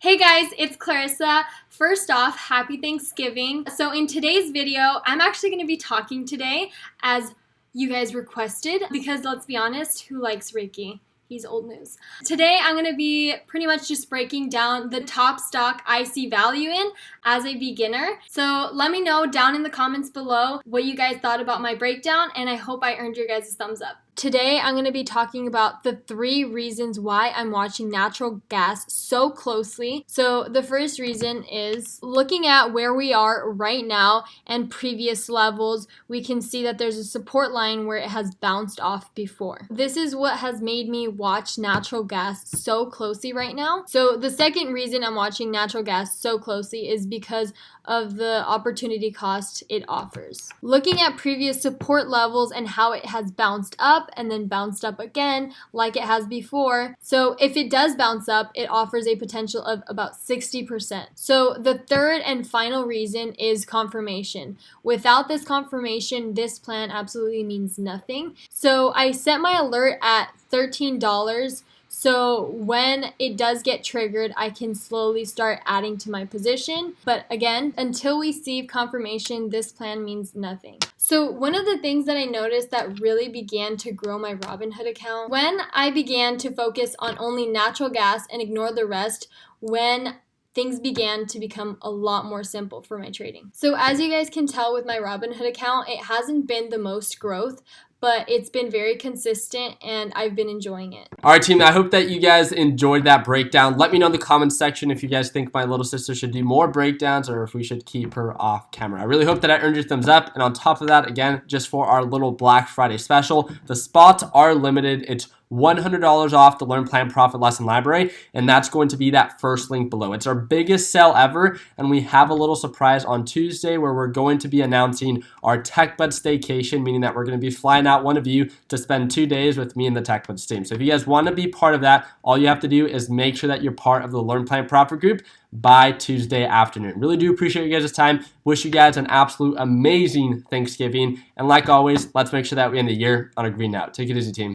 Hey guys, it's Clarissa. First off, happy Thanksgiving. So in today's video, I'm actually going to be talking today as you guys requested because let's be honest, who likes Reiki? He's old news. Today I'm going to be pretty much just breaking down the top stock I see value in as a beginner. So let me know down in the comments below what you guys thought about my breakdown, and I hope I earned your guys' thumbs up. Today, I'm going to be talking about the 3 reasons why I'm watching natural gas so closely. So the first reason is looking at where we are right now and previous levels, we can see that there's a support line where it has bounced off before. This is what has made me watch natural gas so closely right now. So the second reason I'm watching natural gas so closely is because of the opportunity cost it offers. Looking at previous support levels and how it has bounced up and then bounced up again like it has before. So if it does bounce up, it offers a potential of about 60%. So the third and final reason is confirmation. Without this confirmation, this plan absolutely means nothing. So I set my alert at $13. So when it does get triggered, I can slowly start adding to my position. But again, until we see confirmation, this plan means nothing. So one of the things that I noticed that really began to grow my Robinhood account, when I began to focus on only natural gas and ignore the rest, when things began to become a lot more simple for my trading. So as you guys can tell with my Robinhood account, it hasn't been the most growth, but it's been very consistent and I've been enjoying it. All right, team, I hope that you guys enjoyed that breakdown. Let me know in the comments section if you guys think my little sister should do more breakdowns or if we should keep her off camera. I really hope that I earned your thumbs up. And on top of that, again, just for our little Black Friday special, the spots are limited. It's $100 off the Learn Plan Profit Lesson Library, and that's going to be that first link below. It's our biggest sale ever, and we have a little surprise on Tuesday where we're going to be announcing our TechBud staycation, meaning that we're going to be flying out one of you to spend 2 days with me and the TechBuds team. So if you guys want to be part of that, all you have to do is make sure that you're part of the Learn Plan Profit group by Tuesday afternoon. Really do appreciate you guys' time. Wish you guys an absolute amazing Thanksgiving. And like always, let's make sure that we end the year on a green note. Take it easy, team.